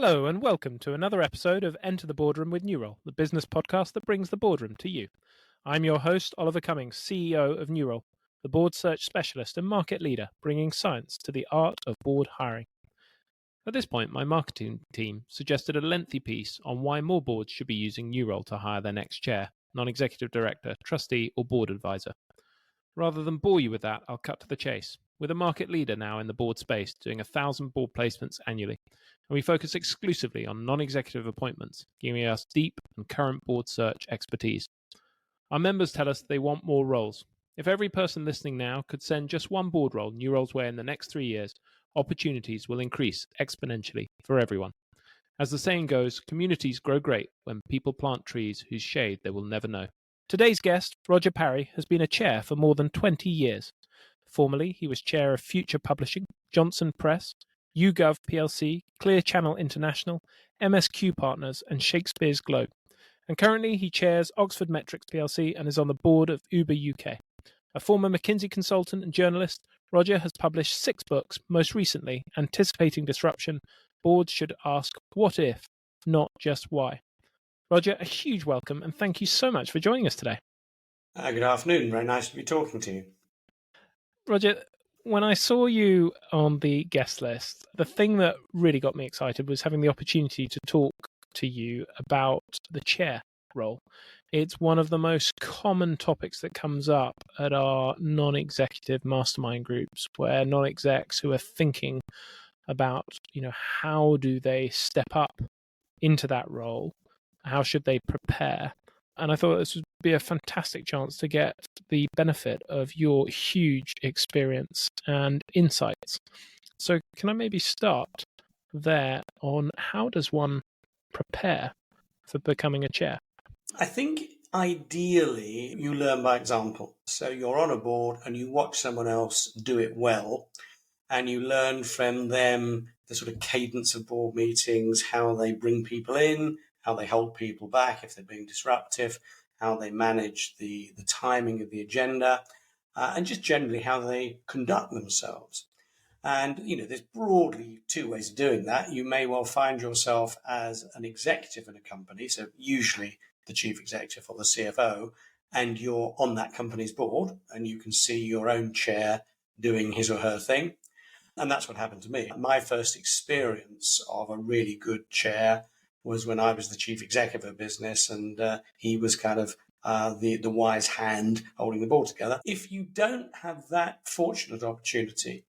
Hello and welcome to another episode of Enter the Boardroom with Nurole, the business podcast that brings the boardroom to you. I'm your host, Oliver Cummings, CEO of Nurole, the board search specialist and market leader, bringing science to the art of board hiring. At this point, my marketing team suggested a lengthy piece on why more boards should be using Nurole to hire their next chair, non-executive director, trustee, or board advisor. Rather than bore you with that, I'll cut to the chase. We're the market leader now in the board space, doing 1,000 board placements annually, and we focus exclusively on non-executive appointments, giving us deep and current board search expertise. Our members tell us they want more roles. If every person listening now could send just one board role Nurole's way in the next 3 years, opportunities will increase exponentially for everyone. As the saying goes, communities grow great when people plant trees whose shade they will never know. Today's guest, Roger Parry, has been a chair for more than 20 years. Formerly, he was chair of Future Publishing, Johnson Press, YouGov plc, Clear Channel International, MSQ Partners, and Shakespeare's Globe. And currently, he chairs Oxford Metrics plc and is on the board of Uber UK. A former McKinsey consultant and journalist, Roger has published 6 books, most recently, Anticipating Disruption, Boards Should Ask What If, Not Just Why. Roger, a huge welcome and thank you so much for joining us today. Good afternoon. Very nice to be talking to you. Roger, when I saw you on the guest list, the thing that really got me excited was having the opportunity to talk to you about the chair role. It's one of the most common topics that comes up at our non-executive mastermind groups, where non-execs who are thinking about, how do they step up into that role? How should they prepare? And I thought this would be a fantastic chance to get the benefit of your huge experience and insights. So can I maybe start there on how does one prepare for becoming a chair? I think ideally you learn by example. So you're on a board and you watch someone else do it well, and you learn from them the sort of cadence of board meetings, how they bring people in, how they hold people back if they're being disruptive, how they manage the timing of the agenda, and just generally how they conduct themselves. And, there's broadly 2 ways of doing that. You may well find yourself as an executive in a company, so usually the chief executive or the CFO, and you're on that company's board and you can see your own chair doing his or her thing. And that's what happened to me. My first experience of a really good chair was when I was the chief executive of a business, and he was kind of the wise hand holding the board together. If you don't have that fortunate opportunity,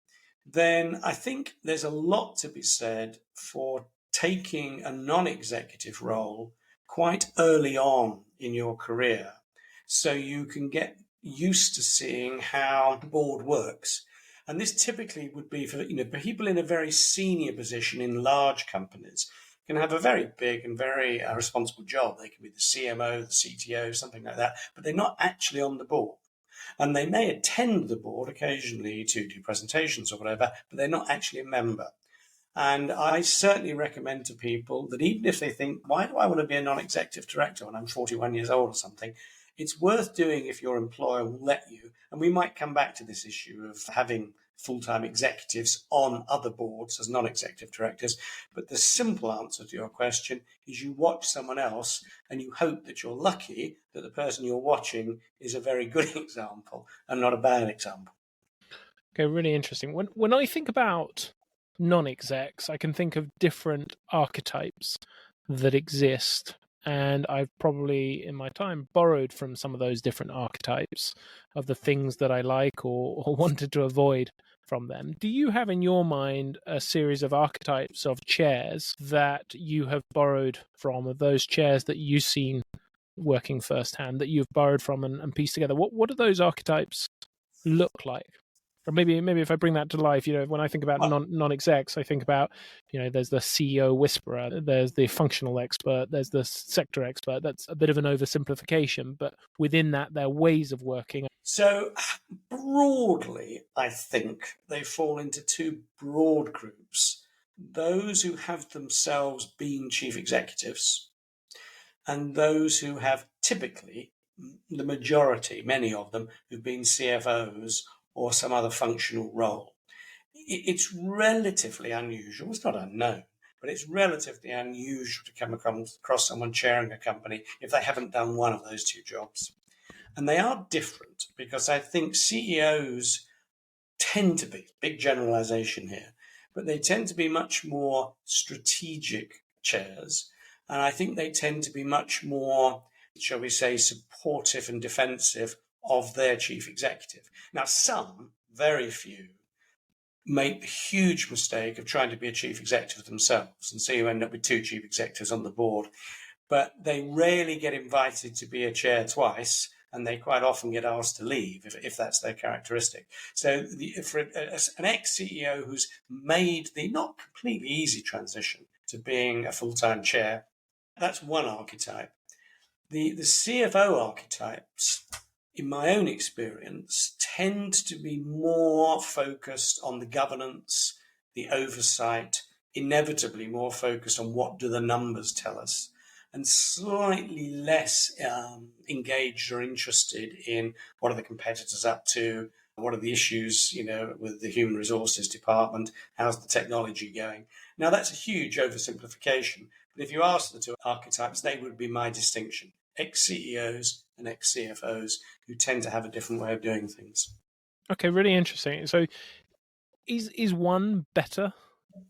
then I think there's a lot to be said for taking a non-executive role quite early on in your career, so you can get used to seeing how the board works. And this typically would be for people in a very senior position in large companies can have a very big and very responsible job. They can be the CMO, the CTO, something like that, but they're not actually on the board. And they may attend the board occasionally to do presentations or whatever, but they're not actually a member. And I certainly recommend to people that even if they think, why do I want to be a non-executive director when I'm 41 years old or something, it's worth doing if your employer will let you. And we might come back to this issue of having full-time executives on other boards as non-executive directors. But the simple answer to your question is you watch someone else and you hope that you're lucky that the person you're watching is a very good example and not a bad example. Okay, really interesting. When I think about non-execs, I can think of different archetypes that exist. And I've probably, in my time, borrowed from some of those different archetypes of the things that I like or wanted to avoid from them. Do you have in your mind a series of archetypes of chairs that you have borrowed from, of those chairs that you've seen working firsthand, that you've borrowed from and pieced together? What do those archetypes look like? Or maybe if I bring that to life, when I think about non-execs, I think about, there's the CEO whisperer, there's the functional expert, there's the sector expert. That's a bit of an oversimplification, but within that, there are ways of working. So broadly, I think they fall into 2 broad groups. Those who have themselves been chief executives and those who have typically, the majority, many of them, who've been CFOs or some other functional role. It's relatively unusual, it's not unknown, but it's relatively unusual to come across someone chairing a company if they haven't done one of those two jobs. And they are different because I think CEOs tend to be, big generalization here, but they tend to be much more strategic chairs. And I think they tend to be much more, shall we say, supportive and defensive of their chief executive. Now, some, very few, make the huge mistake of trying to be a chief executive themselves. And so you end up with two chief executives on the board. But they rarely get invited to be a chair twice, and they quite often get asked to leave if that's their characteristic. So for an ex-CEO who's made the not completely easy transition to being a full-time chair, that's one archetype. The CFO archetypes, in my own experience, tend to be more focused on the governance, the oversight, inevitably more focused on what do the numbers tell us, and slightly less engaged or interested in what are the competitors up to, what are the issues, with the human resources department, how's the technology going. Now, that's a huge oversimplification, but if you ask the two archetypes, they would be my distinction. Ex-CEOs and ex-CFOs who tend to have a different way of doing things. Okay, really interesting. So is one better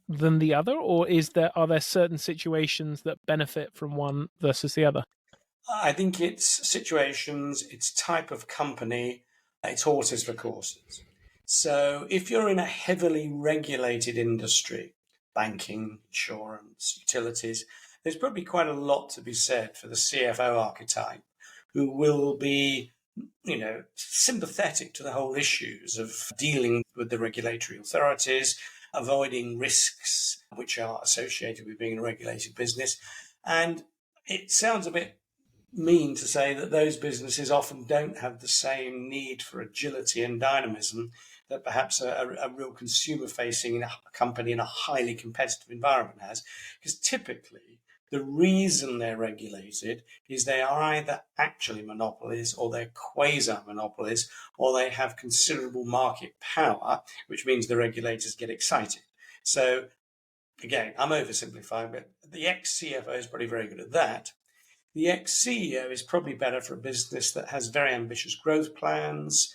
than the other, or are there certain situations that benefit from one versus the other? I think it's situations, it's type of company, it's horses for courses. So if you're in a heavily regulated industry, banking, insurance, utilities, there's probably quite a lot to be said for the CFO archetype, who will be, sympathetic to the whole issues of dealing with the regulatory authorities, avoiding risks which are associated with being a regulated business. And it sounds a bit mean to say that those businesses often don't have the same need for agility and dynamism that perhaps a real consumer-facing company in a highly competitive environment has, because typically the reason they're regulated is they are either actually monopolies or they're quasi-monopolies, or they have considerable market power, which means the regulators get excited. So again, I'm oversimplifying, but the ex-CFO is probably very good at that. The ex-CEO is probably better for a business that has very ambitious growth plans,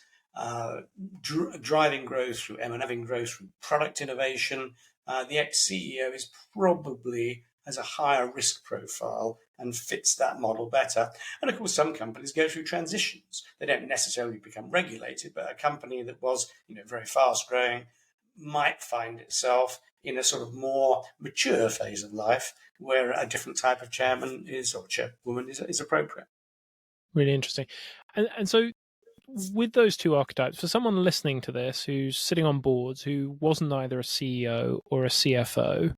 driving growth through M&A, having growth through product innovation. The ex-CEO is probably has a higher risk profile and fits that model better. And of course, some companies go through transitions. They don't necessarily become regulated, but a company that was, very fast growing might find itself in a sort of more mature phase of life where a different type of chairman or chairwoman is appropriate. Really interesting. And so with those two archetypes, for someone listening to this who's sitting on boards who wasn't either a CEO or a CFO,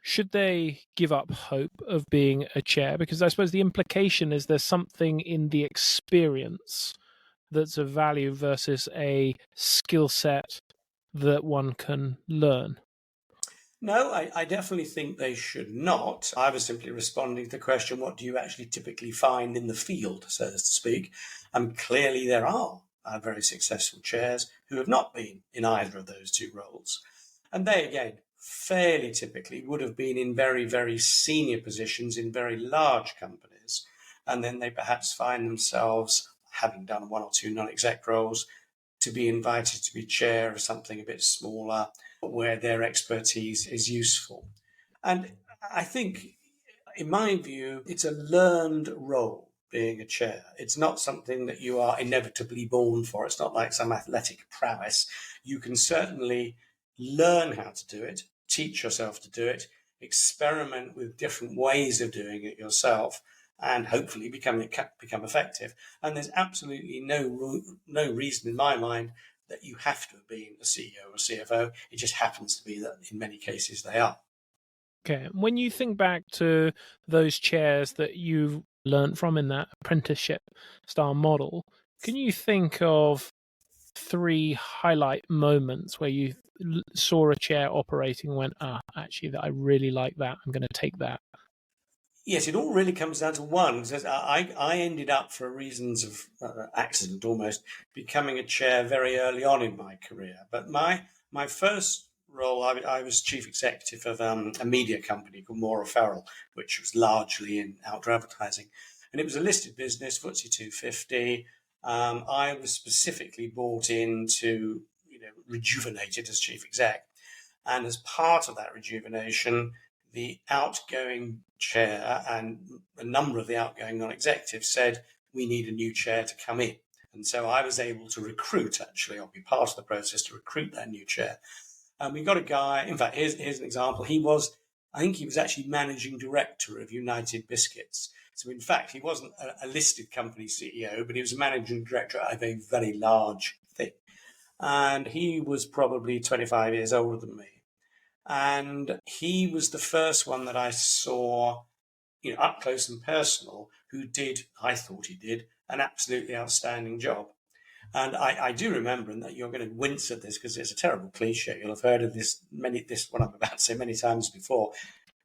should they give up hope of being a chair? Because I suppose the implication is there's something in the experience that's of value versus a skill set that one can learn. No, I definitely think they should not. I was simply responding to the question, what do you actually typically find in the field, so to speak? And clearly there are very successful chairs who have not been in either of those two roles. And they, again, fairly typically would have been in very, very senior positions in very large companies. And then they perhaps find themselves, having done one or two non-exec roles, to be invited to be chair of something a bit smaller where their expertise is useful. And I think, in my view, it's a learned role, being a chair. It's not something that you are inevitably born for. It's not like some athletic prowess. You can certainly learn how to do it, teach yourself to do it, experiment with different ways of doing it yourself, and hopefully become effective. And there's absolutely no reason in my mind that you have to have been a CEO or CFO. It just happens to be that in many cases they are. Okay. When you think back to those chairs that you've learned from in that apprenticeship style model, can you think of 3 highlight moments where you saw a chair operating and went, actually, I really like that. I'm going to take that? Yes, it all really comes down to one. I ended up, for reasons of accident almost, becoming a chair very early on in my career. But my first role. I was chief executive of a media company called Moore O'Farrell, which was largely in outdoor advertising. And it was a listed business, FTSE 250. I was specifically brought in to rejuvenate it as chief exec. And as part of that rejuvenation, the outgoing chair and a number of the outgoing non-executives said, we need a new chair to come in. And so I was able to recruit, actually, I'll be part of the process to recruit that new chair. And we got a guy, in fact, here's an example. I think he was actually managing director of United Biscuits. So in fact, he wasn't a listed company CEO, but he was a managing director of a very large thing. And he was probably 25 years older than me. And he was the first one that I saw, up close and personal, who did, I thought he did, an absolutely outstanding job. And I do remember, and that you're going to wince at this because it's a terrible cliche. You'll have heard of this what I'm about to say many times before,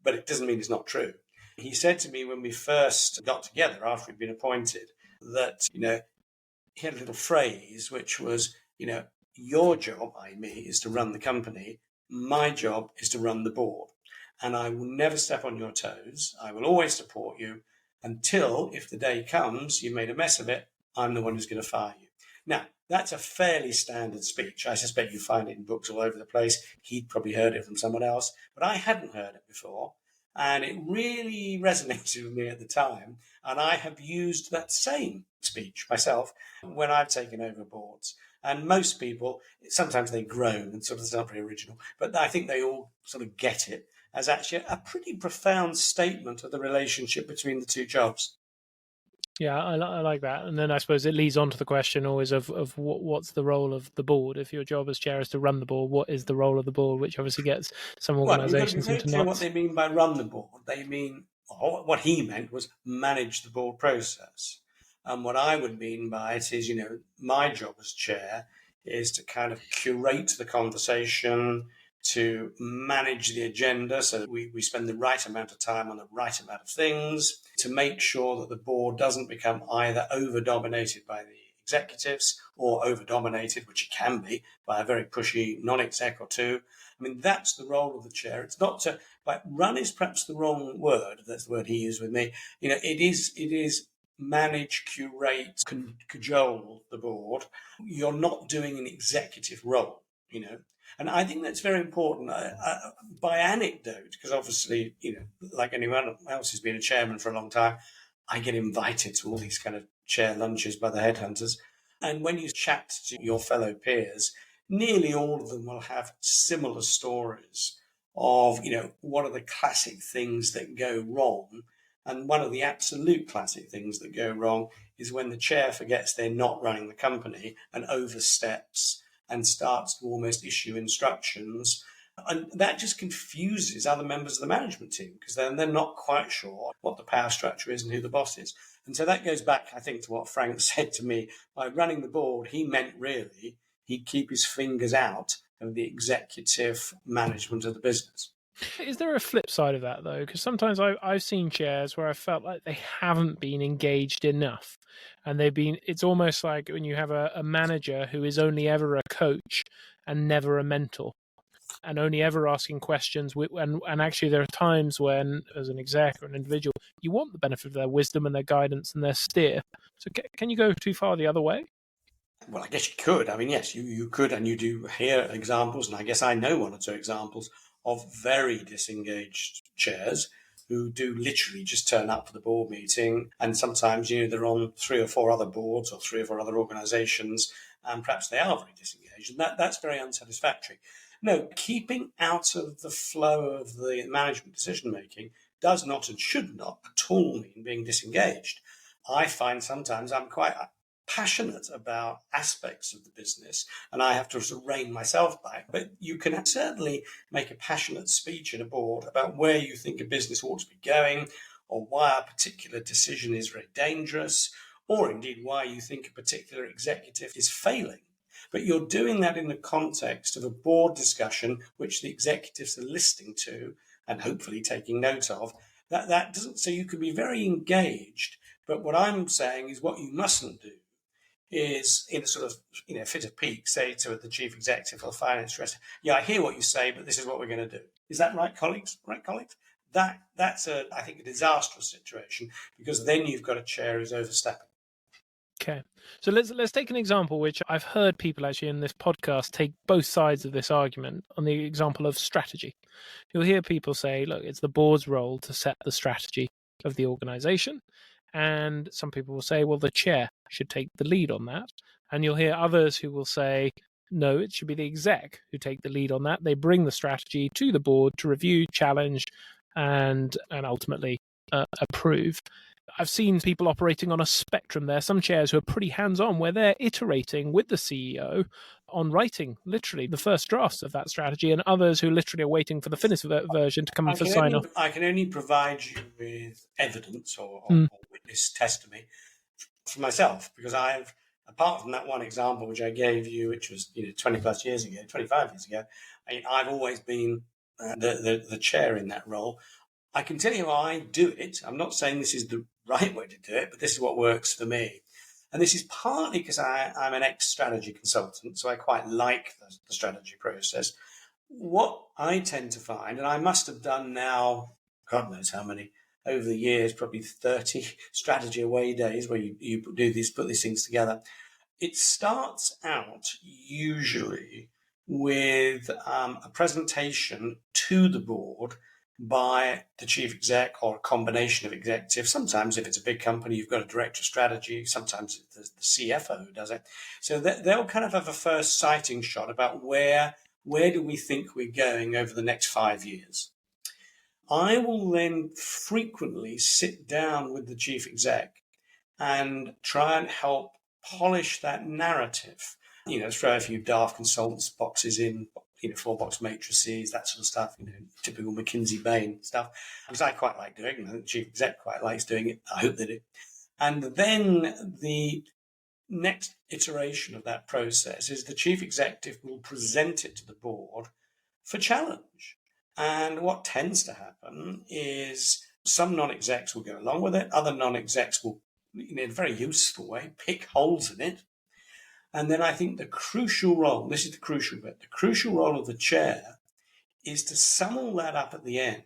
but it doesn't mean it's not true. He said to me when we first got together after he'd been appointed that, he had a little phrase which was, your job, i.e. me, is to run the company. My job is to run the board. And I will never step on your toes. I will always support you until, if the day comes, you made a mess of it, I'm the one who's going to fire you. Now, that's a fairly standard speech. I suspect you find it in books all over the place. He'd probably heard it from someone else, but I hadn't heard it before. And it really resonated with me at the time. And I have used that same speech myself when I've taken over boards. And most people, sometimes they groan and sort of, it's not very original, but I think they all sort of get it as actually a pretty profound statement of the relationship between the two jobs. Yeah, I like that. And then I suppose it leads on to the question always of what's the role of the board? If your job as chair is to run the board, what is the role of the board? Which obviously gets some organisations into knots. What they mean by run the board. They mean, what he meant was manage the board process. And what I would mean by it is, my job as chair is to kind of curate the conversation, to manage the agenda so that we spend the right amount of time on the right amount of things, to make sure that the board doesn't become either over-dominated by the executives or over-dominated, which it can be, by a very pushy non-exec or two. I mean, that's the role of the chair. It's not to, like, run is perhaps the wrong word. That's the word he used with me. It is manage, curate, cajole the board. You're not doing an executive role, And I think that's very important. By anecdote, because obviously, like anyone else who's been a chairman for a long time, I get invited to all these kind of chair lunches by the headhunters. And when you chat to your fellow peers, nearly all of them will have similar stories of, what are the classic things that go wrong. And one of the absolute classic things that go wrong is when the chair forgets they're not running the company and oversteps and starts to almost issue instructions. And that just confuses other members of the management team because then they're not quite sure what the power structure is and who the boss is. And so that goes back, I think, to what Frank said to me. By running the board, he meant really he'd keep his fingers out of the executive management of the business. Is there a flip side of that, though? Because sometimes I've seen chairs where I felt like they haven't been engaged enough. And it's almost like when you have a manager who is only ever a coach and never a mentor and only ever asking questions. And actually there are times when, as an exec or an individual, you want the benefit of their wisdom and their guidance and their steer. So can you go too far the other way? Well, I guess you could. I mean, yes, you could, and you do hear examples, and I guess I know one or two examples of very disengaged chairs who do literally just turn up for the board meeting. And sometimes, they're on 3 or 4 other boards or 3 or 4 other organizations, and perhaps they are very disengaged. And that's very unsatisfactory. No, keeping out of the flow of the management decision-making does not and should not at all mean being disengaged. I find sometimes I'm quite passionate about aspects of the business and I have to sort of rein myself back. But you can certainly make a passionate speech in a board about where you think a business ought to be going or why a particular decision is very dangerous or indeed why you think a particular executive is failing. But you're doing that in the context of a board discussion which the executives are listening to and hopefully taking note of. That doesn't, so you can be very engaged. But what I'm saying is what you mustn't do is in a sort of fit of pique say to the chief executive or finance director, yeah, I hear what you say, but this is what we're going to do. Is that right, colleagues? Right, colleagues? That's I think a disastrous situation, because then you've got a chair who's overstepping. Okay, so let's take an example which I've heard people actually in this podcast take both sides of this argument on the example of strategy. You'll hear people say, look, it's the board's role to set the strategy of the organization. And some people will say, well, the chair should take the lead on that. And you'll hear others who will say, no, it should be the exec who take the lead on that. They bring the strategy to the board to review, challenge, and ultimately approve. I've seen people operating on a spectrum there. Some chairs who are pretty hands-on, where they're iterating with the CEO on writing literally the first drafts of that strategy, and others who literally are waiting for the finished version to come for sign-off. I can only provide you with evidence or witness testimony for myself, because I've, apart from that one example which I gave you, which was 20 plus years ago, 25 years ago, I've always been the chair in that role. I can tell you how I do it. I'm not saying this is the right way to do it, but this is what works for me. And this is partly because I'm an ex-strategy consultant, so I quite like the strategy process. What I tend to find, and I must have done now, God knows how many, over the years, probably 30 strategy away days where you put these things together. It starts out usually with a presentation to the board by the chief exec or a combination of executives. Sometimes if it's a big company, you've got a director of strategy. Sometimes it's the CFO who does it. So they'll kind of have a first sighting shot about where do we think we're going over the next 5 years. I will then frequently sit down with the chief exec and try and help polish that narrative. Throw a few daft consultants boxes in, 4-box matrices, that sort of stuff, typical McKinsey Bain stuff, because I quite like doing it. The chief exec quite likes doing it. I hope they do. And then the next iteration of that process is the chief executive will present it to the board for challenge. And what tends to happen is some non-execs will go along with it. Other non-execs will, in a very useful way, pick holes in it. And then I think the crucial role, this is the crucial bit, the crucial role of the chair is to sum all that up at the end,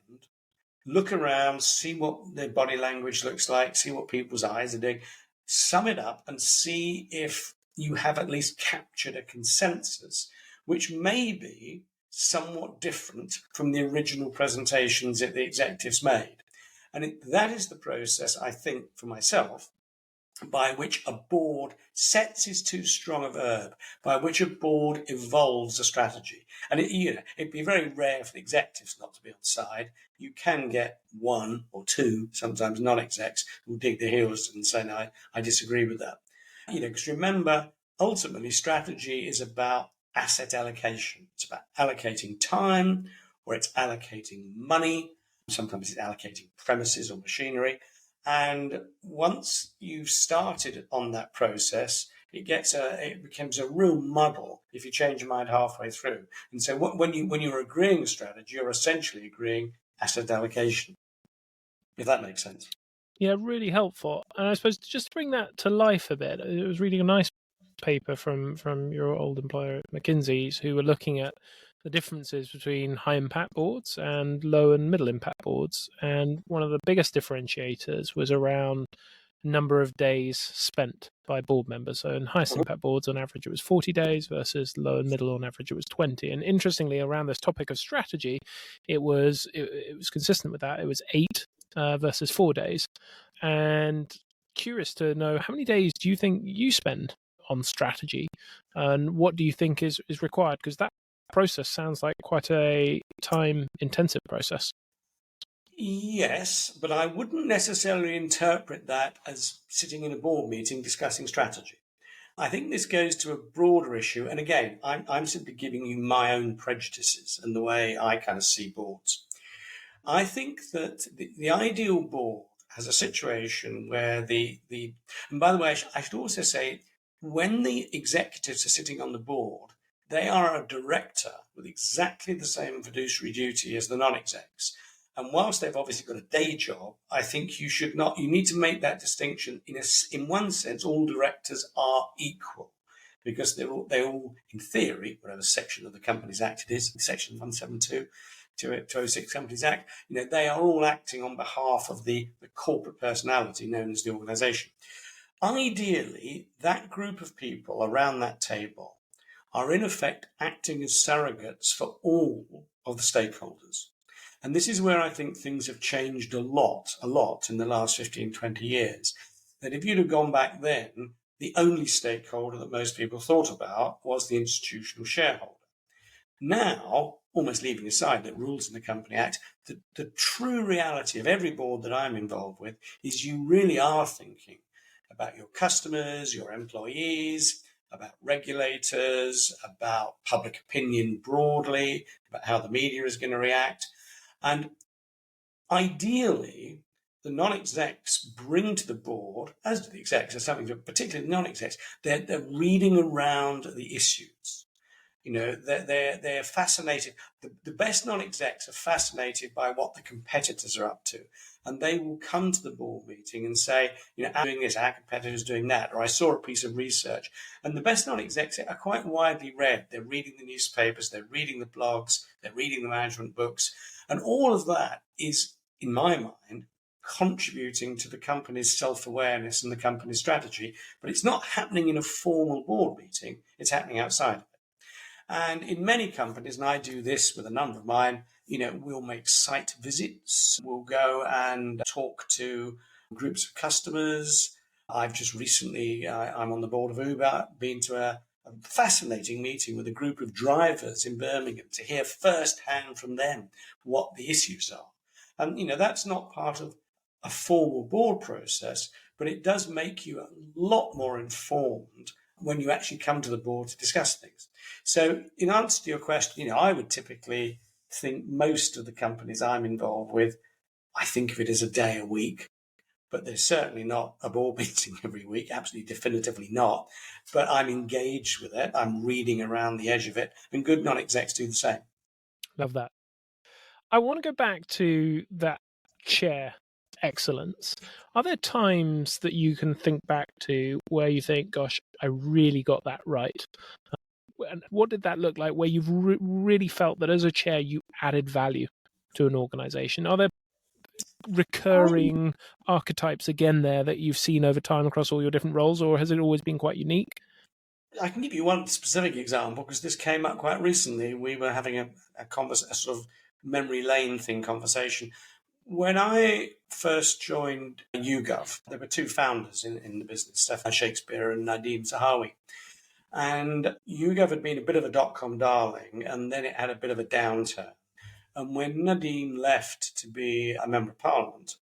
look around, see what their body language looks like, see what people's eyes are doing, sum it up and see if you have at least captured a consensus, which may be somewhat different from the original presentations that the executives made. And that is the process, I think, for myself, by which a board sets is too strong a verb, by which a board evolves a strategy. And it'd be very rare for the executives not to be on side. You can get one or two, sometimes non-execs, who dig their heels and say, no, I disagree with that. Because remember, ultimately, strategy is about asset allocation. It's about allocating time, or it's allocating money. Sometimes it's allocating premises or machinery. And once you've started on that process, it becomes a real muddle if you change your mind halfway through. And so when you're agreeing a strategy, you're essentially agreeing asset allocation, if that makes sense. Yeah, really helpful. And I suppose just to bring that to life a bit, I was reading a nice paper from your old employer at McKinsey's, who were looking at the differences between high impact boards and low and middle impact boards. And one of the biggest differentiators was around number of days spent by board members. So in highest impact boards, on average, it was 40 days versus low and middle, on average, it was 20. And interestingly, around this topic of strategy, it was consistent with that. It was 8 versus 4 days. And curious to know, how many days do you think you spend on strategy, and what do you think is required? Because that process sounds like quite a time-intensive process. Yes, but I wouldn't necessarily interpret that as sitting in a board meeting discussing strategy. I think this goes to a broader issue. And again, I'm simply giving you my own prejudices and the way I kind of see boards. I think that the ideal board has a situation where and by the way, I should also say, when the executives are sitting on the board, they are a director with exactly the same fiduciary duty as the non-execs. And whilst they've obviously got a day job, I think you need to make that distinction. In one sense, all directors are equal because they all, in theory, whatever section of the Companies Act it is, section 172, 206 Companies Act, they are all acting on behalf of the corporate personality known as the organisation. Ideally, that group of people around that table are in effect acting as surrogates for all of the stakeholders. And this is where I think things have changed a lot in the last 15, 20 years. That if you'd have gone back then, the only stakeholder that most people thought about was the institutional shareholder. Now, almost leaving aside the rules in the Company Act, the true reality of every board that I'm involved with is you really are thinking about your customers, your employees, about regulators, about public opinion broadly, about how the media is going to react. And ideally, the non-execs bring to the board, as do the execs, particularly the non-execs, they're reading around the issues. They're fascinated. The best non-execs are fascinated by what the competitors are up to. And they will come to the board meeting and say, I'm doing this, our competitor's doing that, or I saw a piece of research. And the best non-execs are quite widely read. They're reading the newspapers, they're reading the blogs, they're reading the management books. And all of that is, in my mind, contributing to the company's self-awareness and the company's strategy. But it's not happening in a formal board meeting, it's happening outside of it. And in many companies, and I do this with a number of mine, we'll make site visits. We'll go and talk to groups of customers. I've just recently, I'm on the board of Uber, been to a fascinating meeting with a group of drivers in Birmingham to hear firsthand from them what the issues are. And, that's not part of a formal board process, but it does make you a lot more informed when you actually come to the board to discuss things. So in answer to your question, I would typically think most of the companies I'm involved with, I think of it as a day a week, but there's certainly not a board meeting every week, absolutely definitively not. But I'm engaged with it. I'm reading around the edge of it, and good non-execs do the same. Love that. I want to go back to that chair excellence. Are there times that you can think back to where you think, gosh, I really got that right? And what did that look like where you've really felt that as a chair you added value to an organization? Are there recurring archetypes again there that you've seen over time across all your different roles, or has it always been quite unique? I can give you one specific example because this came up quite recently. We were having a sort of memory lane thing conversation. When I first joined YouGov, there were two founders in the business, Stefan Shakespeare and Nadeem Zahawi. And YouGov had been a bit of a dot-com darling, and then it had a bit of a downturn. And when Nadeem left to be a member of parliament,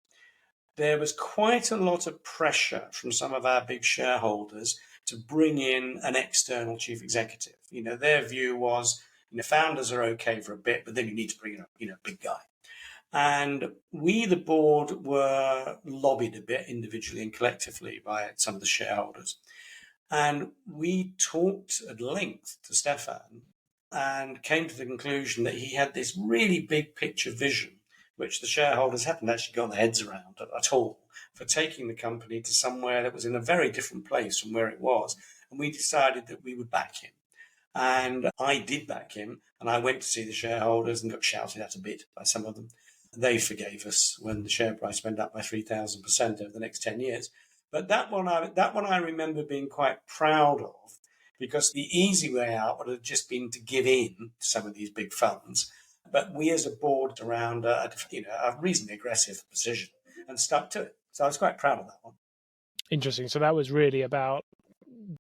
there was quite a lot of pressure from some of our big shareholders to bring in an external chief executive. Their view was, founders are okay for a bit, but then you need to bring in a big guy. And we, the board, were lobbied a bit individually and collectively by some of the shareholders. And we talked at length to Stefan and came to the conclusion that he had this really big picture vision, which the shareholders hadn't actually got their heads around at all, for taking the company to somewhere that was in a very different place from where it was. And we decided that we would back him. And I did back him, and I went to see the shareholders and got shouted at a bit by some of them. They forgave us when the share price went up by 3,000% over the next 10 years. But that one I remember being quite proud of, because the easy way out would have just been to give in to some of these big funds. But we as a board around a reasonably aggressive position and stuck to it. So I was quite proud of that one. Interesting. So that was really about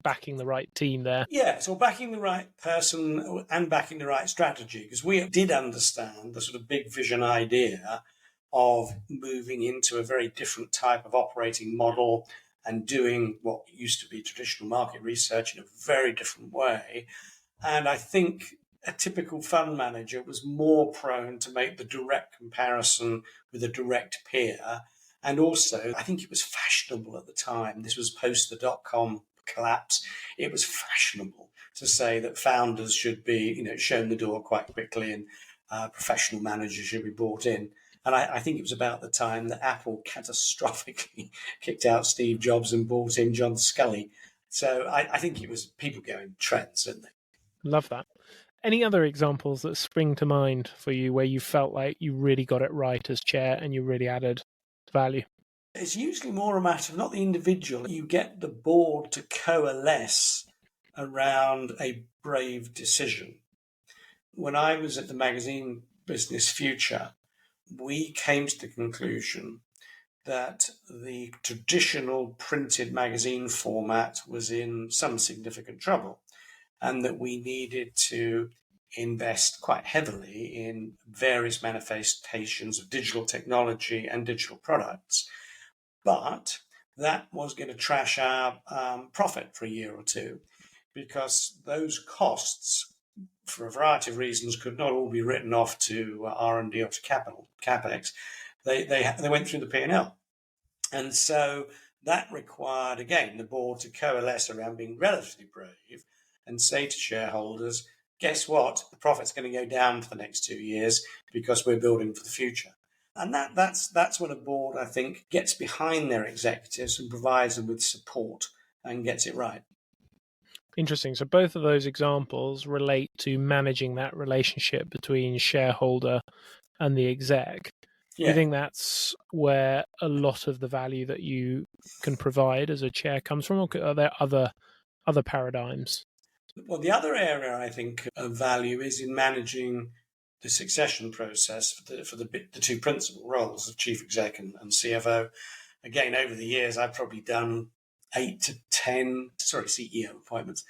backing the right team there. Yeah, so backing the right person and backing the right strategy, because we did understand the sort of big vision idea of moving into a very different type of operating model and doing what used to be traditional market research in a very different way. And I think a typical fund manager was more prone to make the direct comparison with a direct peer. And also, I think it was fashionable at the time. This was post the dot-com collapse. It was fashionable to say that founders should be, shown the door quite quickly and professional managers should be brought in. And I think it was about the time that Apple catastrophically kicked out Steve Jobs and brought in John Scully. So I think it was people going trends, didn't they? Love that. Any other examples that spring to mind for you where you felt like you really got it right as chair and you really added value? It's usually more a matter of not the individual. You get the board to coalesce around a brave decision. When I was at the magazine Business Future, we came to the conclusion that the traditional printed magazine format was in some significant trouble, and that we needed to invest quite heavily in various manifestations of digital technology and digital products. But that was going to trash our profit for a year or two, because those costs, for a variety of reasons, could not all be written off to R&D or to capex. They went through the P&L. And so that required, again, the board to coalesce around being relatively brave and say to shareholders, guess what? The profit's going to go down for the next 2 years because we're building for the future. And that's when a board, I think, gets behind their executives and provides them with support and gets it right. Interesting. So both of those examples relate to managing that relationship between shareholder and the exec. Yeah. Do you think that's where a lot of the value that you can provide as a chair comes from, or are there other paradigms? Well, the other area I think of value is in managing the succession process for the two principal roles of chief exec and CFO. Again, over the years, I've probably done 8 to 10 CEO appointments.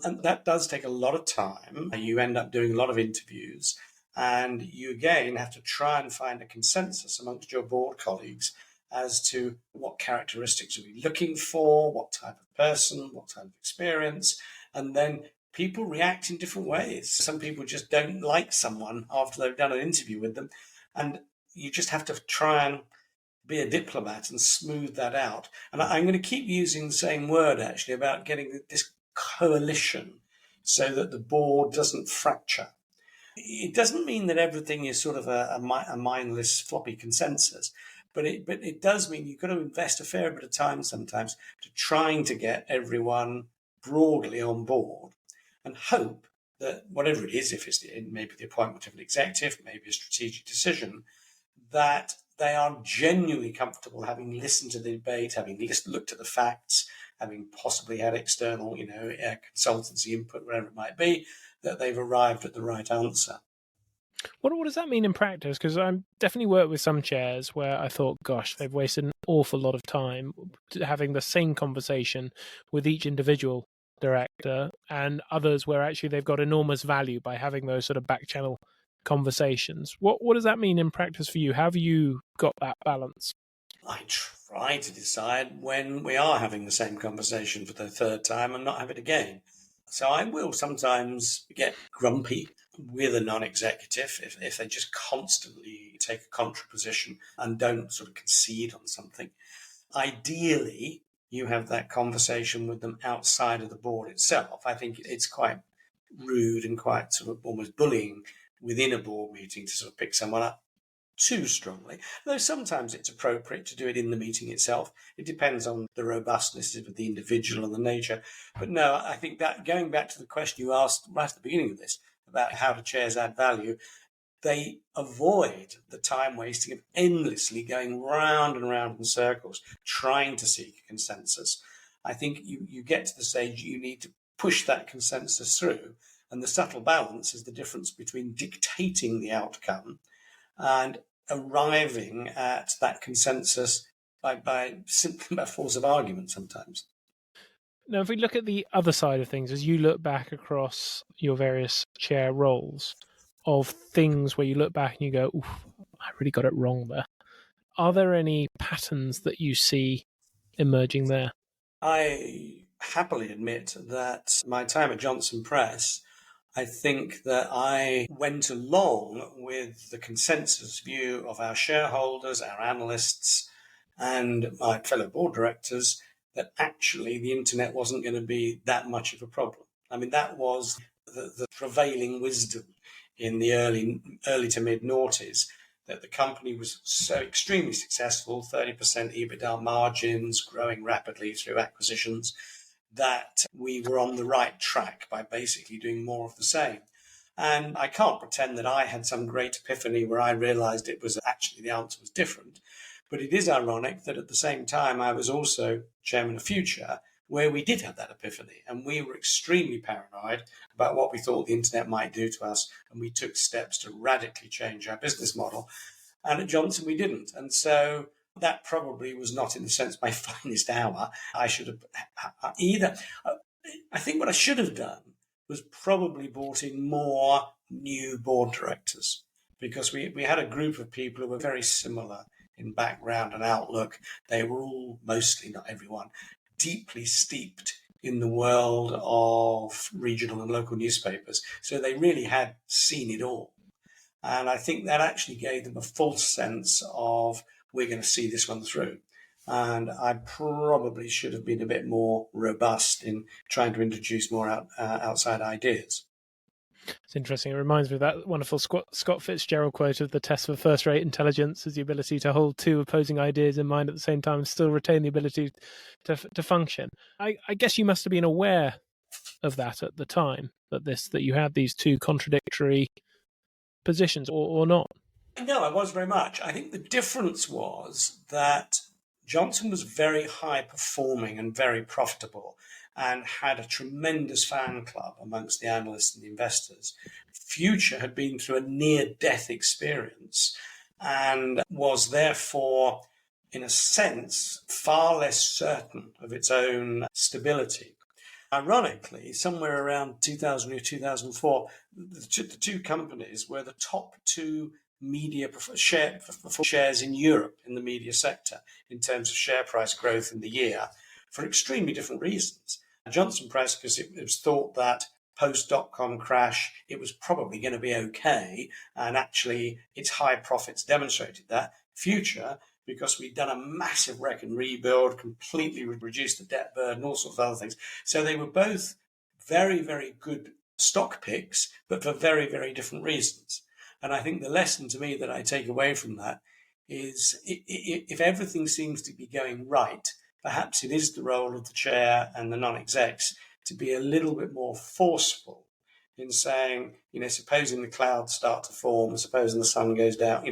And that does take a lot of time. You end up doing a lot of interviews, and you again have to try and find a consensus amongst your board colleagues as to what characteristics are we looking for, what type of person, what type of experience, and then people react in different ways. Some people just don't like someone after they've done an interview with them, and you just have to try and be a diplomat and smooth that out. And I'm going to keep using the same word, actually, about getting this coalition so that the board doesn't fracture. It doesn't mean that everything is sort of a mindless, floppy consensus, but it does mean you've got to invest a fair bit of time sometimes to trying to get everyone broadly on board and hope that whatever it is, if it's maybe the appointment of an executive, maybe a strategic decision, that they are genuinely comfortable having listened to the debate, having looked at the facts, having possibly had external, consultancy input, whatever it might be, that they've arrived at the right answer. What does that mean in practice? Because I've definitely worked with some chairs where I thought, gosh, they've wasted an awful lot of time having the same conversation with each individual director, and others where actually they've got enormous value by having those sort of back channel conversations. What does that mean in practice for you? How have you got that balance? I try to decide when we are having the same conversation for the third time and not have it again. So I will sometimes get grumpy with a non-executive if they just constantly take a contra position and don't sort of concede on something. Ideally, you have that conversation with them outside of the board itself. I think it's quite rude and quite sort of almost bullying within a board meeting to sort of pick someone up too strongly, though sometimes it's appropriate to do it in the meeting itself. It depends on the robustness of the individual and the nature. But no, I think that going back to the question you asked right at the beginning of this about how do chairs add value, they avoid the time wasting of endlessly going round and round in circles, trying to seek a consensus. I think you get to the stage you need to push that consensus through. And the subtle balance is the difference between dictating the outcome and arriving at that consensus by simply by force of argument sometimes. Now, if we look at the other side of things, as you look back across your various chair roles of things where you look back and you go, oof, I really got it wrong there. Are there any patterns that you see emerging there? I happily admit that my time at Johnson Press, I think that I went along with the consensus view of our shareholders, our analysts, and my fellow board directors that actually the internet wasn't going to be that much of a problem. I mean, that was the prevailing wisdom in the early to mid noughties, that the company was so extremely successful, 30% EBITDA margins, growing rapidly through acquisitions, that we were on the right track by basically doing more of the same. And I can't pretend that I had some great epiphany where I realized it was actually the answer was different. But it is ironic that at the same time, I was also chairman of Future, where we did have that epiphany. And we were extremely paranoid about what we thought the internet might do to us. And we took steps to radically change our business model. And at Johnson, we didn't. And so that probably was not, in a sense, my finest hour. I should have either. I think what I should have done was probably brought in more new board directors, because we had a group of people who were very similar in background and outlook. They were all, mostly, not everyone, deeply steeped in the world of regional and local newspapers. So they really had seen it all. And I think that actually gave them a false sense of, we're going to see this one through. And I probably should have been a bit more robust in trying to introduce more outside ideas. It's interesting. It reminds me of that wonderful Scott Fitzgerald quote of the test for first-rate intelligence is the ability to hold two opposing ideas in mind at the same time and still retain the ability to function. I guess you must have been aware of that at the time, that you had these two contradictory positions, or not. No, I was very much. I think the difference was that Johnson was very high performing and very profitable and had a tremendous fan club amongst the analysts and the investors. Future had been through a near-death experience and was therefore, in a sense, far less certain of its own stability. Ironically, somewhere around 2000 or 2004, the two companies were the top two media shares in Europe in the media sector in terms of share price growth in the year, for extremely different reasons. Johnson Press, because it was thought that post-dot-com crash, it was probably going to be okay, and actually its high profits demonstrated that. Future, because we'd done a massive wreck and rebuild, completely reduced the debt burden, all sorts of other things. So they were both very, very good stock picks, but for very, very different reasons. And I think the lesson to me that I take away from that is, if everything seems to be going right, perhaps it is the role of the chair and the non-execs to be a little bit more forceful in saying, supposing the clouds start to form, supposing the sun goes down,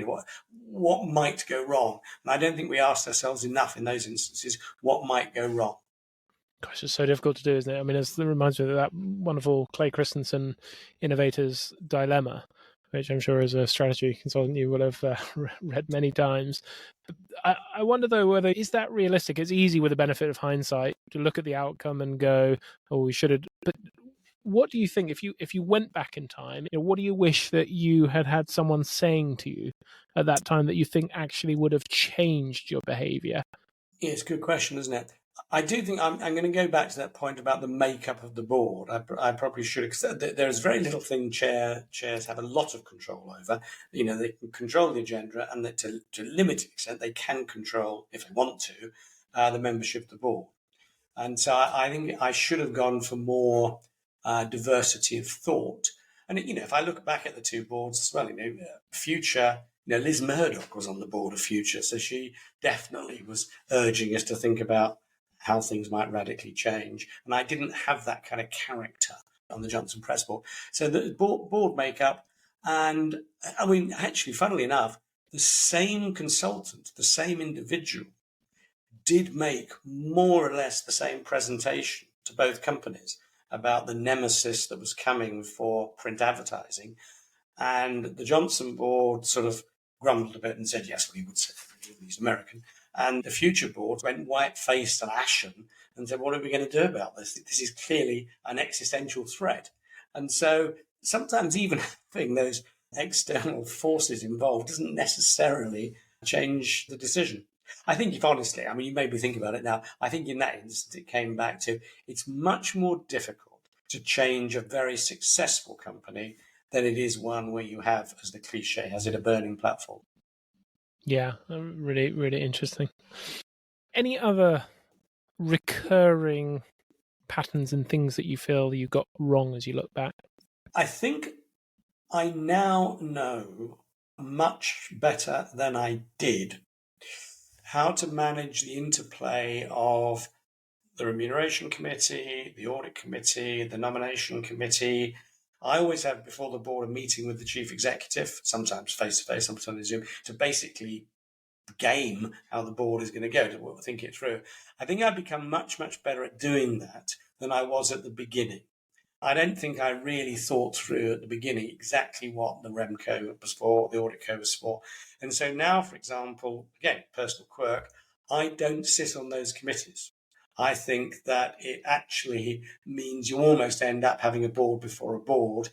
what might go wrong? And I don't think we asked ourselves enough in those instances, what might go wrong? Gosh, it's so difficult to do, isn't it? I mean, it reminds me of that wonderful Clay Christensen Innovator's Dilemma, which I'm sure as a strategy consultant you will have read many times. I wonder, though, whether is that realistic? It's easy with the benefit of hindsight to look at the outcome and go, oh, we should have... But what do you think, if you went back in time, what do you wish that you had someone saying to you at that time that you think actually would have changed your behaviour? Yeah, it's a good question, isn't it? I do think I'm going to go back to that point about the makeup of the board. I probably should, because there's very little thing chairs have a lot of control over. They can control the agenda, and that to a limited extent, they can control, if they want to, the membership of the board. And so I think I should have gone for more diversity of thought. And, if I look back at the two boards as well, Future, Liz Murdoch was on the board of Future, so she definitely was urging us to think about how things might radically change. And I didn't have that kind of character on the Johnson Press board. So the board makeup, and I mean, actually, funnily enough, the same consultant, the same individual, did make more or less the same presentation to both companies about the nemesis that was coming for print advertising. And the Johnson board sort of grumbled a bit and said, yes, we would say he's American. And the Future board went white-faced and ashen and said, what are we going to do about this? This is clearly an existential threat. And so sometimes even having those external forces involved doesn't necessarily change the decision. I think if honestly, you made me think about it now, I think in that instance it came back to, it's much more difficult to change a very successful company than it is one where you have, as the cliche has it, a burning platform. Yeah, really, really interesting. Any other recurring patterns and things that you feel you got wrong as you look back? I think I now know much better than I did how to manage the interplay of the remuneration committee, the audit committee, the nomination committee. I always have before the board a meeting with the chief executive, sometimes face-to-face, sometimes Zoom, to basically game how the board is going to go, to think it through. I think I've become much, much better at doing that than I was at the beginning. I don't think I really thought through at the beginning exactly what the RemCo was for, the Audit Co was for. And so now, for example, again, personal quirk, I don't sit on those committees. I think that it actually means you almost end up having a board before a board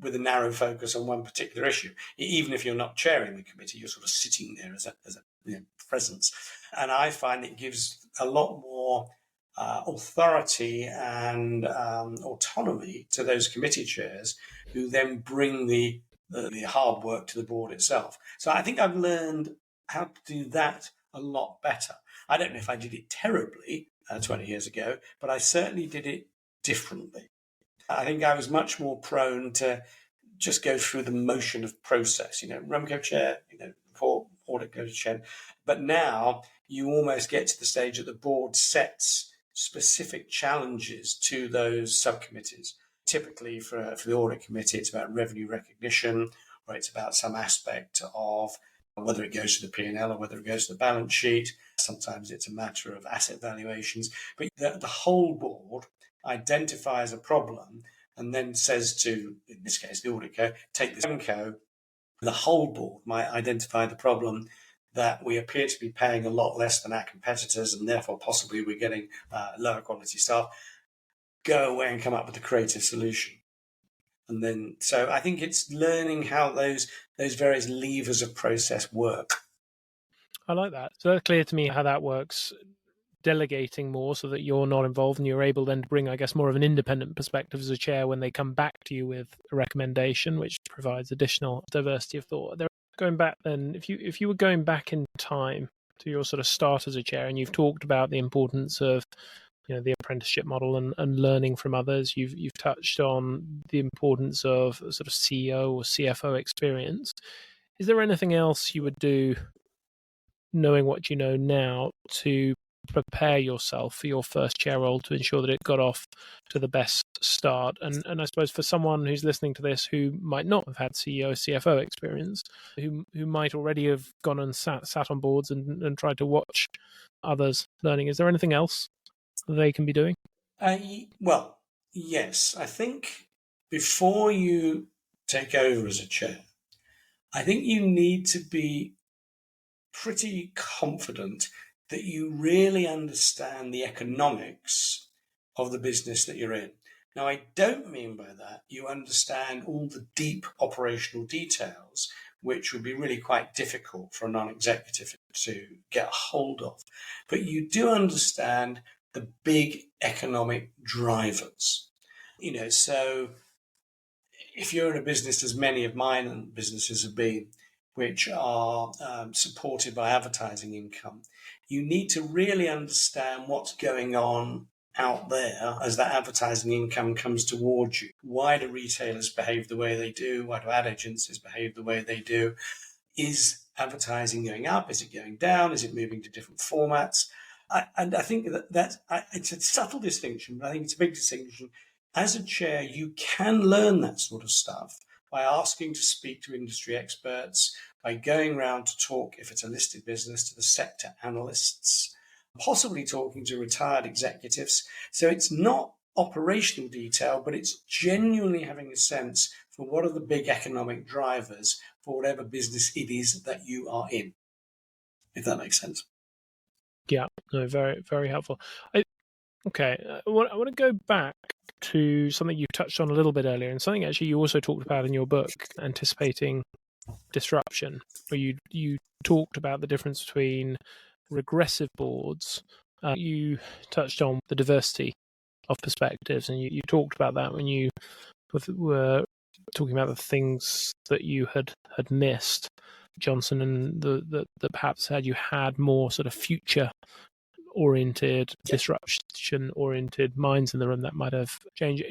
with a narrow focus on one particular issue. Even if you're not chairing the committee, you're sort of sitting there as a presence. And I find it gives a lot more authority and autonomy to those committee chairs, who then bring the hard work to the board itself. So I think I've learned how to do that a lot better. I don't know if I did it terribly 20 years ago, but I certainly did it differently. I think I was much more prone to just go through the motion of process, RemCo chair, report, audit go to chair. But now you almost get to the stage that the board sets specific challenges to those subcommittees. Typically for the audit committee, it's about revenue recognition, or it's about some aspect of whether it goes to the P&L or whether it goes to the balance sheet. Sometimes it's a matter of asset valuations. But the whole board identifies a problem and then says to, in this case, the audit co, take this RemCo. The whole board might identify the problem that we appear to be paying a lot less than our competitors, and therefore possibly we're getting lower quality staff. Go away and come up with a creative solution. And then, so I think it's learning how those various levers of process work. I like that. So that's clear to me how that works. Delegating more so that you're not involved and you're able then to bring, I guess, more of an independent perspective as a chair when they come back to you with a recommendation, which provides additional diversity of thought. Going back then, if you were going back in time to your sort of start as a chair, and you've talked about the importance of the apprenticeship model and learning from others, you've touched on the importance of sort of CEO or CFO experience. Is there anything else you would do, knowing what you know now, to prepare yourself for your first chair role to ensure that it got off to the best start? And I suppose for someone who's listening to this who might not have had CEO, CFO experience, who might already have gone and sat on boards and tried to watch others learning, is there anything else they can be doing? Well, yes. I think before you take over as a chair, I think you need to be pretty confident that you really understand the economics of the business that you're in. Now, I don't mean by that you understand all the deep operational details, which would be really quite difficult for a non-executive to get a hold of. But you do understand the big economic drivers. So if you're in a business, as many of mine businesses have been, which are supported by advertising income, you need to really understand what's going on out there as that advertising income comes towards you. Why do retailers behave the way they do? Why do ad agencies behave the way they do? Is advertising going up? Is it going down? Is it moving to different formats? And I think that it's a subtle distinction, but I think it's a big distinction. As a chair, you can learn that sort of stuff by asking to speak to industry experts, by going around to talk, if it's a listed business, to the sector analysts, possibly talking to retired executives. So it's not operational detail, but it's genuinely having a sense for what are the big economic drivers for whatever business it is that you are in, if that makes sense. Yeah, no, very, very helpful. I want to go back to something you touched on a little bit earlier, and something actually you also talked about in your book, Anticipating Disruption, where you talked about the difference between regressive boards. You touched on the diversity of perspectives, and you talked about that when you were talking about the things that you had missed, Johnson, and that perhaps had you had more sort of future oriented, disruption oriented minds in the room that might have changed.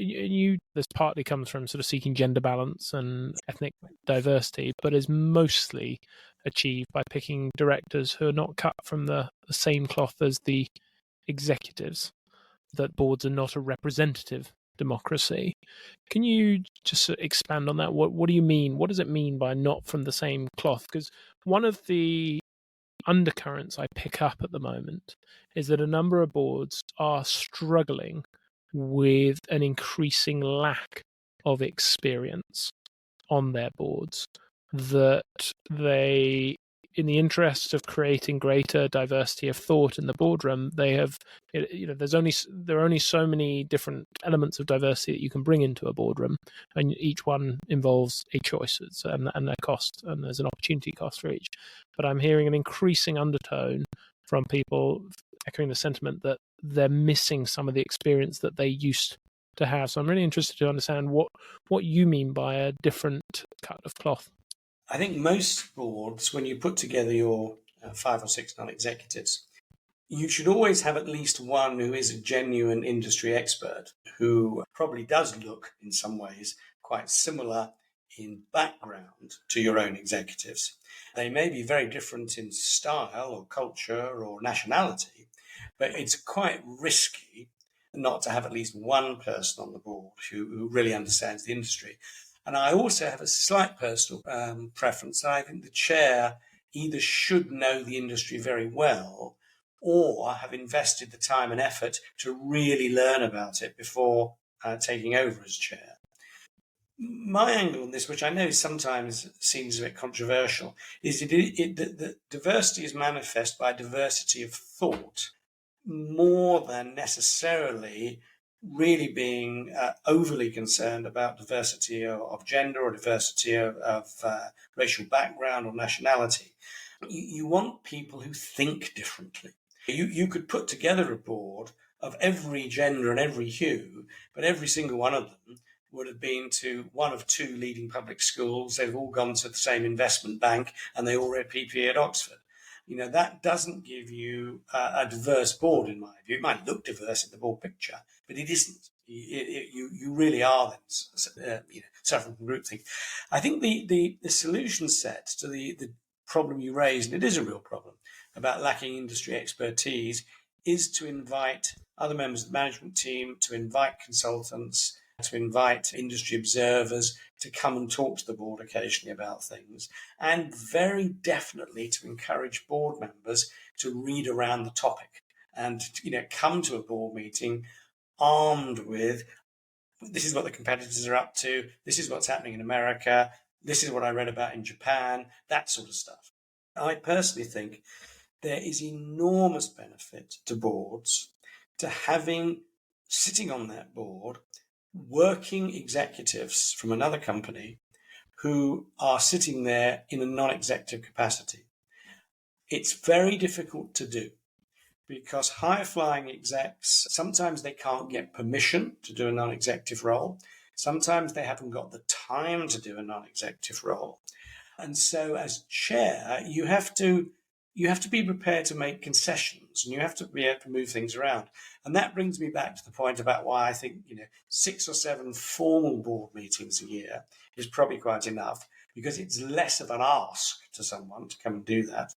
This partly comes from sort of seeking gender balance and ethnic diversity, but is mostly achieved by picking directors who are not cut from the same cloth as the executives, that boards are not a representative democracy. Can you just expand on that? What do you mean? What does it mean by not from the same cloth? Because one of the undercurrents I pick up at the moment is that a number of boards are struggling with an increasing lack of experience on their boards, that they, in the interest of creating greater diversity of thought in the boardroom, they have, there are only so many different elements of diversity that you can bring into a boardroom, and each one involves a choice and a cost, and there's an opportunity cost for each. But I'm hearing an increasing undertone from people echoing the sentiment that they're missing some of the experience that they used to have. So I'm really interested to understand what you mean by a different cut of cloth. I think most boards, when you put together your 5 or 6 non-executives, you should always have at least one who is a genuine industry expert, who probably does look, in some ways, quite similar in background to your own executives. They may be very different in style or culture or nationality, but it's quite risky not to have at least one person on the board who really understands the industry. And I also have a slight personal preference. I think the chair either should know the industry very well or have invested the time and effort to really learn about it before taking over as chair. My angle on this, which I know sometimes seems a bit controversial, is that diversity is manifest by diversity of thought more than necessarily really being overly concerned about diversity of gender or diversity of racial background or nationality. You want people who think differently. You could put together a board of every gender and every hue, but every single one of them would have been to one of 2 leading public schools. They've all gone to the same investment bank and they all read PPE at Oxford. That doesn't give you a diverse board, in my view. It might look diverse in the board picture, but it isn't. You really are suffering from groupthink. I think the solution set to the problem you raised, and it is a real problem, about lacking industry expertise, is to invite other members of the management team, to invite consultants, to invite industry observers to come and talk to the board occasionally about things, and very definitely to encourage board members to read around the topic and come to a board meeting armed with, this is what the competitors are up to, this is what's happening in America, this is what I read about in Japan, that sort of stuff. I personally think there is enormous benefit to boards to having, sitting on that board, working executives from another company who are sitting there in a non-executive capacity. It's very difficult to do because high-flying execs, sometimes they can't get permission to do a non-executive role. Sometimes they haven't got the time to do a non-executive role. And so as chair, you have to be prepared to make concessions and you have to be able to move things around. And that brings me back to the point about why I think 6 or 7 formal board meetings a year is probably quite enough, because it's less of an ask to someone to come and do that.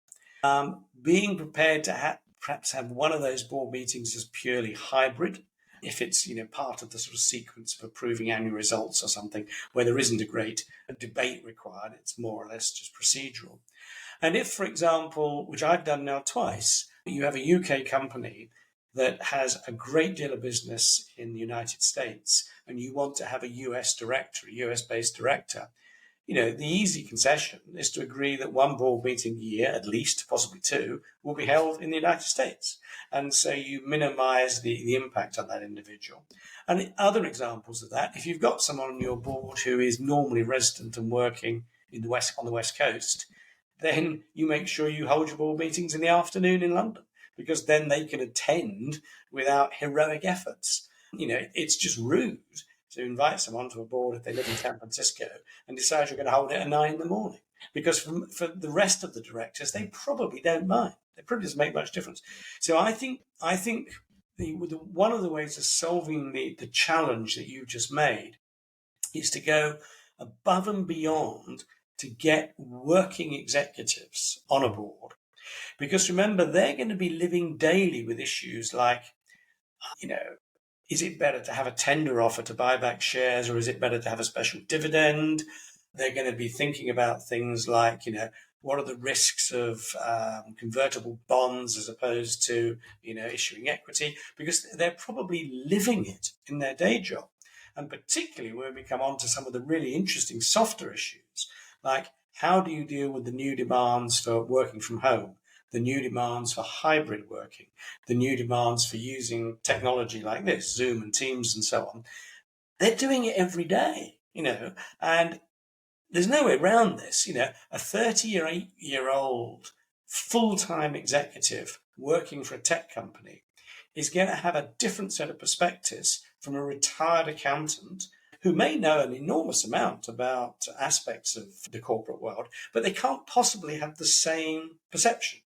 Being prepared to perhaps have one of those board meetings as purely hybrid, if it's part of the sort of sequence of approving annual results or something where there isn't a great debate required, it's more or less just procedural. And if, for example, which I've done now twice, you have a UK company that has a great deal of business in the United States and you want to have a US director, a US-based director, the easy concession is to agree that one board meeting a year, at least, possibly 2, will be held in the United States. And so you minimize the impact on that individual. And other examples of that, if you've got someone on your board who is normally resident and working on the West Coast, then you make sure you hold your board meetings in the afternoon in London, because then they can attend without heroic efforts. It's just rude to invite someone to a board if they live in San Francisco and decide you're going to hold it at 9 in the morning, because for the rest of the directors, they probably don't mind. It probably doesn't make much difference. So I think one of the ways of solving the challenge that you just made is to go above and beyond to get working executives on a board. Because remember, they're going to be living daily with issues like, is it better to have a tender offer to buy back shares, or is it better to have a special dividend? They're going to be thinking about things like, what are the risks of convertible bonds as opposed to, issuing equity? Because they're probably living it in their day job. And particularly when we come on to some of the really interesting softer issues, like how do you deal with the new demands for working from home, the new demands for hybrid working, the new demands for using technology like this, Zoom and Teams and so on. They're doing it every day, and there's no way around this. A 38-year-old full-time executive working for a tech company is going to have a different set of perspectives from a retired accountant who may know an enormous amount about aspects of the corporate world, but they can't possibly have the same perception.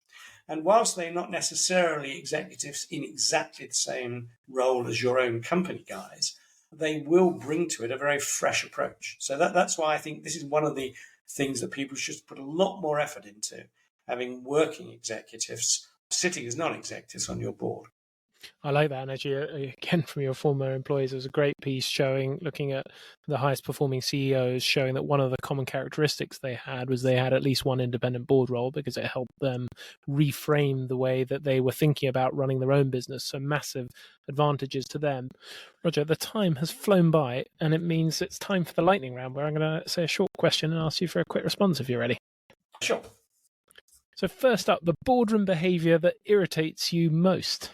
And whilst they're not necessarily executives in exactly the same role as your own company guys, they will bring to it a very fresh approach. So that's why I think this is one of the things that people should put a lot more effort into, having working executives sitting as non-executives on your board. I like that. And actually, again, from your former employees, there was a great piece looking at the highest performing CEOs, showing that one of the common characteristics they had was they had at least one independent board role, because it helped them reframe the way that they were thinking about running their own business. So massive advantages to them. Roger, the time has flown by, and it means it's time for the lightning round, where I'm going to say a short question and ask you for a quick response if you're ready. Sure. So first up, the boardroom behavior that irritates you most.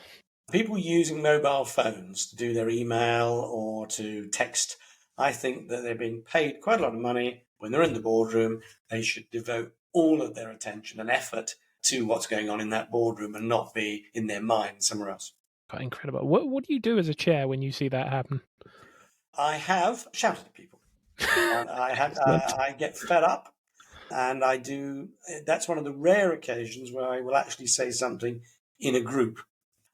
People using mobile phones to do their email or to text. I think that they're being paid quite a lot of money. When they're in the boardroom, they should devote all of their attention and effort to what's going on in that boardroom and not be in their mind somewhere else. Quite incredible. What do you do as a chair when you see that happen? I have shouted at people. I get fed up, and I do. That's one of the rare occasions where I will actually say something in a group.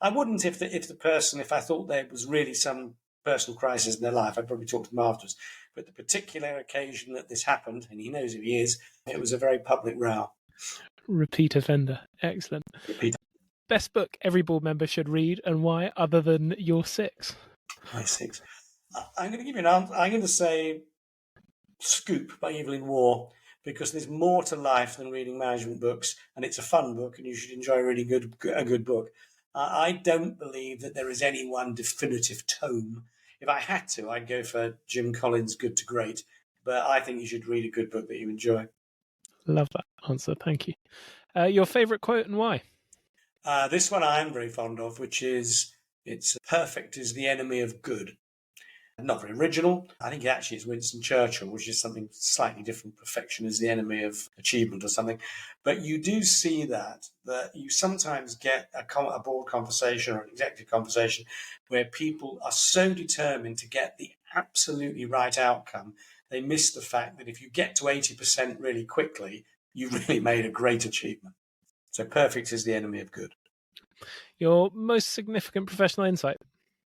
I wouldn't if I thought there was really some personal crisis in their life, I'd probably talk to them afterwards. But the particular occasion that this happened, and he knows who he is, it was a very public row. Repeat offender. Excellent. Repeat. Best book every board member should read, and why, other than your 6? My 6. I'm going to give you an answer. I'm going to say Scoop by Evelyn Waugh, because there's more to life than reading management books, and it's a fun book, and you should enjoy reading a good book. I don't believe that there is any one definitive tome. If I had to, I'd go for Jim Collins' Good to Great, but I think you should read a good book that you enjoy. Love that answer. Thank you. Your favourite quote and why? This one I'm very fond of, which is, it's perfect is the enemy of good. Not very original. I think actually it's Winston Churchill, which is something slightly different. Perfection is the enemy of achievement or something. But you do see that you sometimes get a board conversation or an executive conversation where people are so determined to get the absolutely right outcome, they miss the fact that if you get to 80% really quickly, you really made a great achievement. So perfect is the enemy of good. Your most significant professional insight?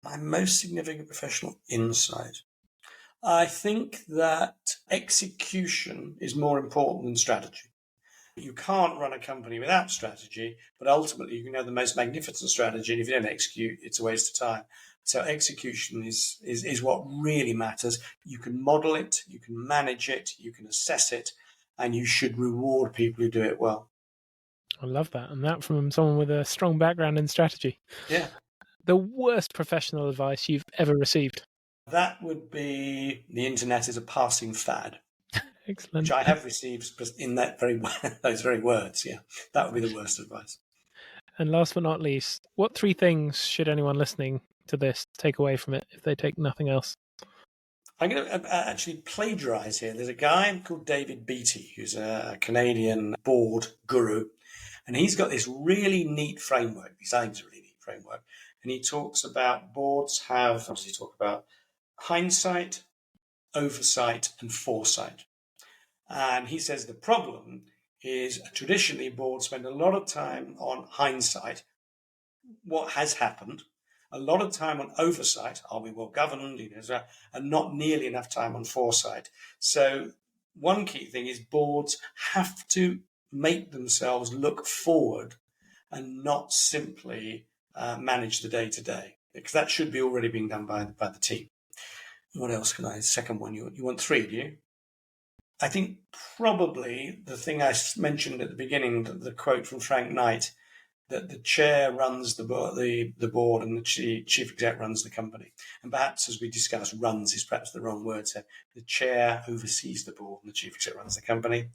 My most significant professional insight. I think that execution is more important than strategy. You can't run a company without strategy, but ultimately you can have the most magnificent strategy, and if you don't execute, it's a waste of time. So execution is what really matters. You can model it, you can manage it, you can assess it, and you should reward people who do it well. I love that. And that from someone with a strong background in strategy. Yeah. The worst professional advice you've ever received? That would be the internet is a passing fad. Excellent. Which I have received in those very words. Yeah, that would be the worst advice. And last but not least, what 3 things should anyone listening to this take away from it if they take nothing else? I'm going to actually plagiarize here. There's a guy called David Beattie, who's a Canadian board guru, and he's got this really neat framework. He finds a really neat framework, and he talks about boards have, what does he talk about? Hindsight, oversight, and foresight. And he says the problem is traditionally boards spend a lot of time on hindsight, what has happened, a lot of time on oversight, are we well governed, and not nearly enough time on foresight. So one key thing is boards have to make themselves look forward and not simply manage the day-to-day, because that should be already being done by the team. What else can I? Second one, you want three, do you? I think probably the thing I mentioned at the beginning, the quote from Frank Knight, that the chair runs the board and the chief exec runs the company. And perhaps, as we discussed, runs is perhaps the wrong word. So the chair oversees the board and the chief exec runs the company.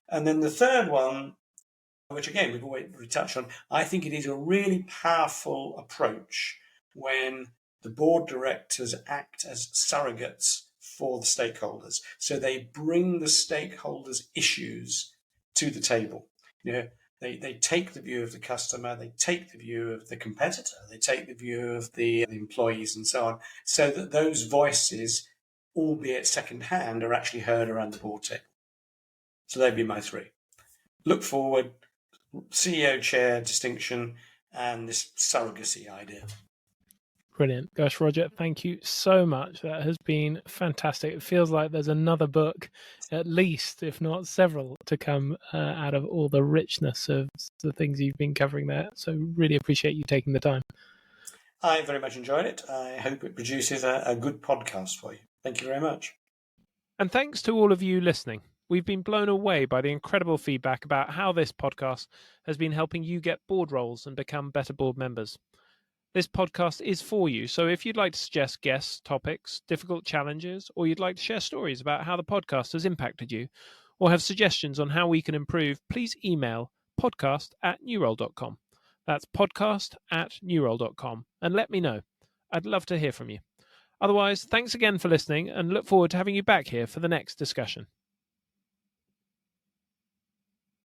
And then the third one, which again we've already touched on, I think it is a really powerful approach when the board directors act as surrogates for the stakeholders. So they bring the stakeholders' issues to the table. They take the view of the customer, they take the view of the competitor, they take the view of the employees and so on, so that those voices, albeit second-hand, are actually heard around the board table. So they'd be my three. Look forward, CEO chair distinction, and this surrogacy idea. Brilliant. Gosh, Roger, thank you so much. That has been fantastic. It feels like there's another book, at least, if not several, to come out of all the richness of the things you've been covering there. So really appreciate you taking the time. I very much enjoyed it. I hope it produces a good podcast for you. Thank you very much. And thanks to all of you listening. We've been blown away by the incredible feedback about how this podcast has been helping you get board roles and become better board members. This podcast is for you, so if you'd like to suggest guests, topics, difficult challenges, or you'd like to share stories about how the podcast has impacted you, or have suggestions on how we can improve, please email podcast@nurole.com. That's podcast@nurole.com, and let me know. I'd love to hear from you. Otherwise, thanks again for listening, and look forward to having you back here for the next discussion.